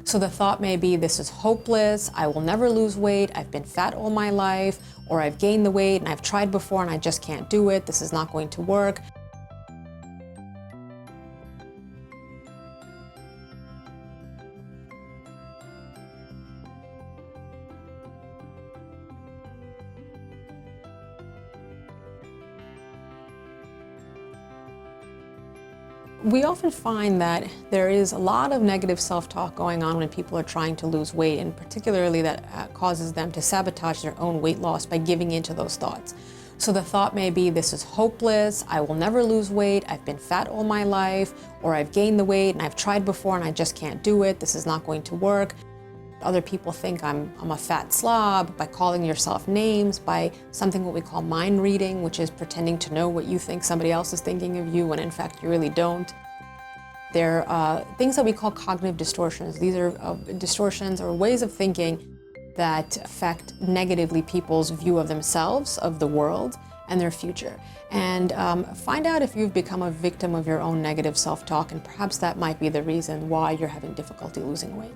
So the thought may be, this is hopeless, I will never lose weight, I've been fat all my life, or I've gained the weight and I've tried before and I just can't do it, this is not going to work. We often find that there is a lot of negative self-talk going on when people are trying to lose weight, and particularly that causes them to sabotage their own weight loss by giving into those thoughts. So the thought may be, this is hopeless, I will never lose weight, I've been fat all my life, or I've gained the weight and I've tried before and I just can't do it, this is not going to work. Other people think I'm a fat slob by calling yourself names, by something what we call mind reading, which is pretending to know what you think somebody else is thinking of you when in fact you really don't. There are things that we call cognitive distortions. These are distortions or ways of thinking that affect negatively people's view of themselves, of the world, and their future. And find out if you've become a victim of your own negative self-talk, and perhaps that might be the reason why you're having difficulty losing weight.